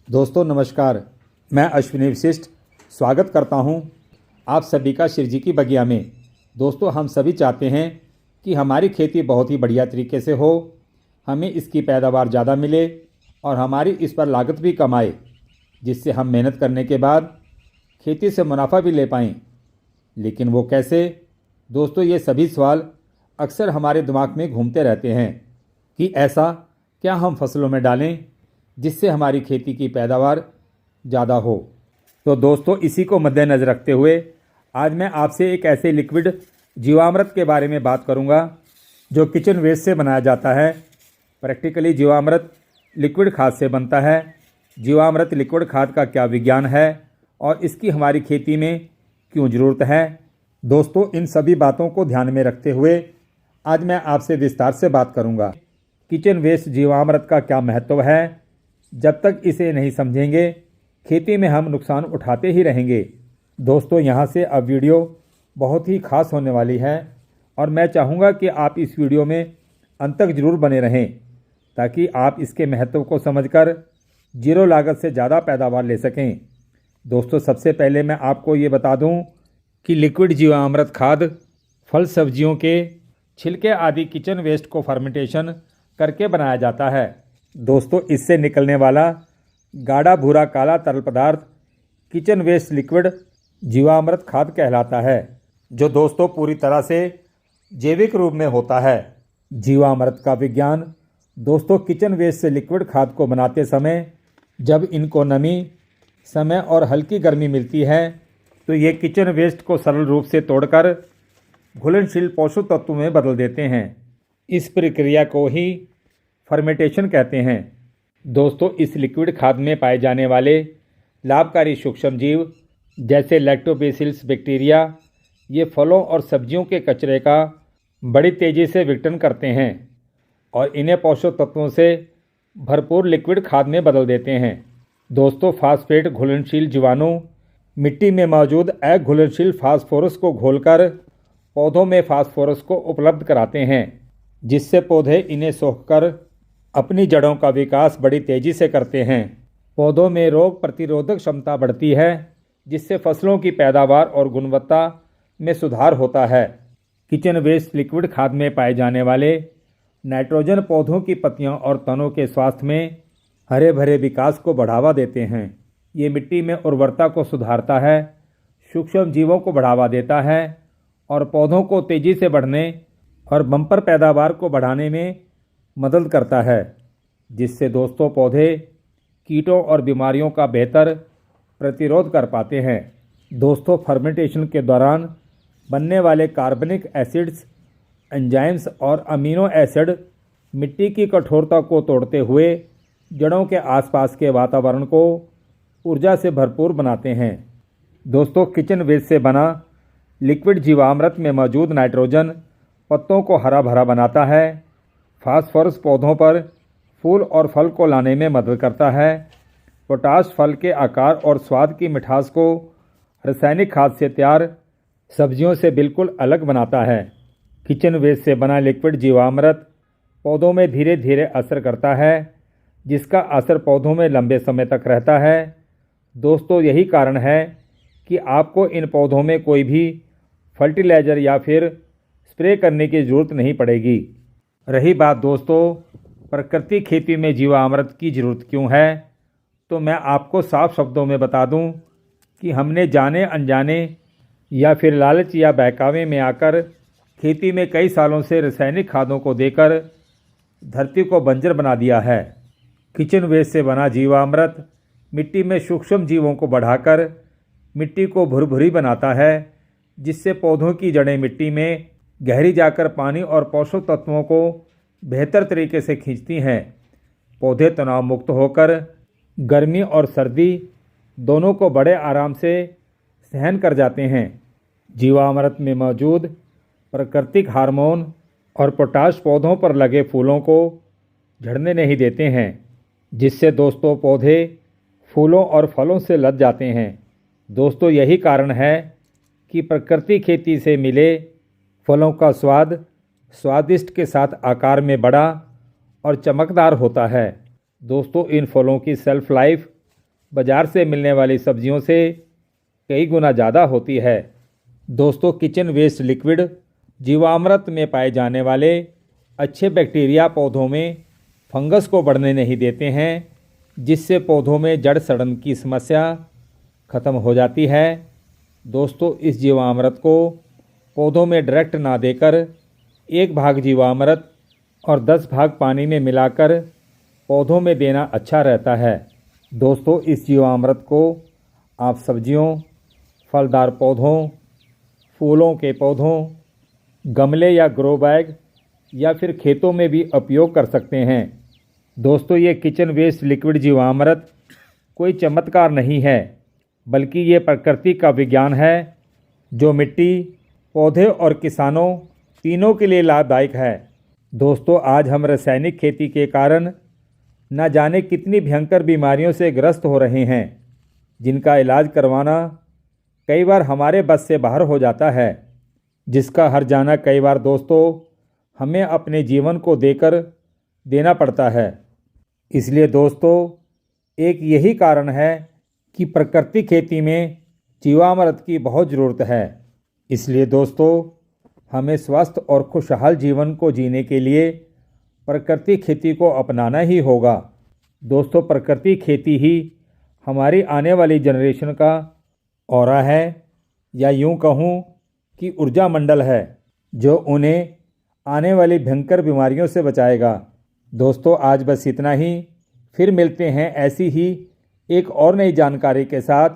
दोस्तों नमस्कार। मैं अश्विनी विशिष्ट स्वागत करता हूं आप सभी का शिव जी की बगिया में। दोस्तों हम सभी चाहते हैं कि हमारी खेती बहुत ही बढ़िया तरीके से हो, हमें इसकी पैदावार ज़्यादा मिले और हमारी इस पर लागत भी कम आए, जिससे हम मेहनत करने के बाद खेती से मुनाफा भी ले पाएँ। लेकिन वो कैसे? दोस्तों ये सभी सवाल अक्सर हमारे दिमाग में घूमते रहते हैं कि ऐसा क्या हम फसलों में डालें जिससे हमारी खेती की पैदावार ज़्यादा हो। तो दोस्तों इसी को मद्देनज़र रखते हुए आज मैं आपसे एक ऐसे लिक्विड जीवामृत के बारे में बात करूंगा जो किचन वेस्ट से बनाया जाता है। प्रैक्टिकली जीवामृत लिक्विड खाद से बनता है। जीवामृत लिक्विड खाद का क्या विज्ञान है और इसकी हमारी खेती में क्यों ज़रूरत है। दोस्तों इन सभी बातों को ध्यान में रखते हुए आज मैं आपसे विस्तार से बात करूंगा। किचन वेस्ट जीवामृत का क्या महत्व है। जब तक इसे नहीं समझेंगे खेती में हम नुकसान उठाते ही रहेंगे। दोस्तों यहाँ से अब वीडियो बहुत ही खास होने वाली है और मैं चाहूँगा कि आप इस वीडियो में अंत तक जरूर बने रहें ताकि आप इसके महत्व को समझकर जीरो लागत से ज़्यादा पैदावार ले सकें। दोस्तों सबसे पहले मैं आपको ये बता दूं कि लिक्विड जीवामृत खाद फल सब्जियों के छिलके आदि किचन वेस्ट को फर्मेंटेशन करके बनाया जाता है। दोस्तों इससे निकलने वाला गाढ़ा भूरा काला तरल पदार्थ किचन वेस्ट लिक्विड जीवामृत खाद कहलाता है, जो दोस्तों पूरी तरह से जैविक रूप में होता है। जीवामृत का विज्ञान दोस्तों किचन वेस्ट से लिक्विड खाद को बनाते समय जब इनको नमी, समय और हल्की गर्मी मिलती है तो ये किचन वेस्ट को सरल रूप से तोड़कर घुलनशील पोषक तत्वों में बदल देते हैं। इस प्रक्रिया को ही फर्मेंटेशन कहते हैं। दोस्तों इस लिक्विड खाद में पाए जाने वाले लाभकारी सूक्ष्म जीव जैसे लैक्टोबैसिलस बैक्टीरिया ये फलों और सब्जियों के कचरे का बड़ी तेज़ी से विघटन करते हैं और इन्हें पोषक तत्वों से भरपूर लिक्विड खाद में बदल देते हैं। दोस्तों फास्फेट घुलनशील जीवाणु मिट्टी में मौजूद अघुलनशील फास्फोरस को घोलकर पौधों में फास्फोरस को उपलब्ध कराते हैं, जिससे पौधे इन्हें सोखकर अपनी जड़ों का विकास बड़ी तेज़ी से करते हैं। पौधों में रोग प्रतिरोधक क्षमता बढ़ती है, जिससे फसलों की पैदावार और गुणवत्ता में सुधार होता है। किचन वेस्ट लिक्विड खाद में पाए जाने वाले नाइट्रोजन पौधों की पत्तियों और तनों के स्वास्थ्य में हरे भरे विकास को बढ़ावा देते हैं। ये मिट्टी में उर्वरता को सुधारता है, सूक्ष्म जीवों को बढ़ावा देता है और पौधों को तेज़ी से बढ़ने और बम्पर पैदावार को बढ़ाने में मदद करता है, जिससे दोस्तों पौधे कीटों और बीमारियों का बेहतर प्रतिरोध कर पाते हैं। दोस्तों फर्मेंटेशन के दौरान बनने वाले कार्बनिक एसिड्स, एंजाइम्स और अमीनो एसिड मिट्टी की कठोरता को तोड़ते हुए जड़ों के आसपास के वातावरण को ऊर्जा से भरपूर बनाते हैं। दोस्तों किचन वेस्ट से बना लिक्विड जीवामृत में मौजूद नाइट्रोजन पत्तों को हरा भरा बनाता है। फास्फोरस पौधों पर फूल और फल को लाने में मदद करता है। पोटाश फल के आकार और स्वाद की मिठास को रासायनिक खाद से तैयार सब्जियों से बिल्कुल अलग बनाता है। किचन वेस्ट से बना लिक्विड जीवामृत पौधों में धीरे धीरे असर करता है, जिसका असर पौधों में लंबे समय तक रहता है। दोस्तों यही कारण है कि आपको इन पौधों में कोई भी फर्टिलाइज़र या फिर स्प्रे करने की ज़रूरत नहीं पड़ेगी। रही बात दोस्तों प्रकृति खेती में जीवामृत की ज़रूरत क्यों है, तो मैं आपको साफ शब्दों में बता दूं कि हमने जाने अनजाने या फिर लालच या बहकावे में आकर खेती में कई सालों से रासायनिक खादों को देकर धरती को बंजर बना दिया है। किचन वेस्ट से बना जीवामृत मिट्टी में सूक्ष्म जीवों को बढ़ाकर मिट्टी को भुरभुरी बनाता है, जिससे पौधों की जड़ें मिट्टी में गहरी जाकर पानी और पोषक तत्वों को बेहतर तरीके से खींचती हैं। पौधे तनाव मुक्त होकर गर्मी और सर्दी दोनों को बड़े आराम से सहन कर जाते हैं। जीवामृत में मौजूद प्राकृतिक हार्मोन और पोटाश पौधों पर लगे फूलों को झड़ने नहीं देते हैं, जिससे दोस्तों पौधे फूलों और फलों से लद जाते हैं। दोस्तों यही कारण है कि प्रकृति खेती से मिले फलों का स्वाद स्वादिष्ट के साथ आकार में बड़ा और चमकदार होता है। दोस्तों इन फलों की सेल्फ लाइफ बाज़ार से मिलने वाली सब्जियों से कई गुना ज़्यादा होती है। दोस्तों, किचन वेस्ट लिक्विड जीवामृत में पाए जाने वाले अच्छे बैक्टीरिया पौधों में फंगस को बढ़ने नहीं देते हैं, जिससे पौधों में जड़ सड़न की समस्या खत्म हो जाती है। दोस्तों, इस जीवामृत को पौधों में डायरेक्ट ना देकर 1 भाग जीवामृत और 10 भाग पानी में मिलाकर पौधों में देना अच्छा रहता है। दोस्तों, इस जीवामृत को आप सब्जियों, फलदार पौधों, फूलों के पौधों, गमले या ग्रो बैग या फिर खेतों में भी उपयोग कर सकते हैं। दोस्तों, ये किचन वेस्ट लिक्विड जीवामृत कोई चमत्कार नहीं है, बल्कि ये प्रकृति का विज्ञान है जो मिट्टी, पौधे और किसानों तीनों के लिए लाभदायक है। दोस्तों, आज हम रासायनिक खेती के कारण न जाने कितनी भयंकर बीमारियों से ग्रस्त हो रहे हैं, जिनका इलाज करवाना कई बार हमारे बस से बाहर हो जाता है, जिसका हर जाना कई बार दोस्तों हमें अपने जीवन को देकर देना पड़ता है। इसलिए दोस्तों, एक यही कारण है कि प्राकृतिक खेती में जीवामृत की बहुत ज़रूरत है। इसलिए दोस्तों, हमें स्वस्थ और खुशहाल जीवन को जीने के लिए प्राकृतिक खेती को अपनाना ही होगा। दोस्तों, प्राकृतिक खेती ही हमारी आने वाली जनरेशन का ऑरा है, या यूं कहूं कि ऊर्जा मंडल है, जो उन्हें आने वाली भयंकर बीमारियों से बचाएगा। दोस्तों, आज बस इतना ही। फिर मिलते हैं ऐसी ही एक और नई जानकारी के साथ।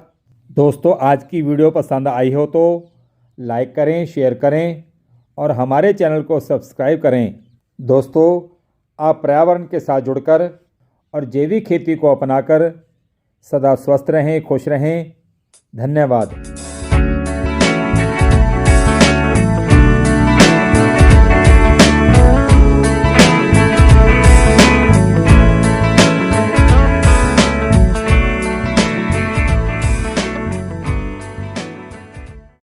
दोस्तों, आज की वीडियो पसंद आई हो तो लाइक करें, शेयर करें और हमारे चैनल को सब्सक्राइब करें। दोस्तों, आप पर्यावरण के साथ जुड़कर और जैविक खेती को अपनाकर सदा स्वस्थ रहें, खुश रहें। धन्यवाद।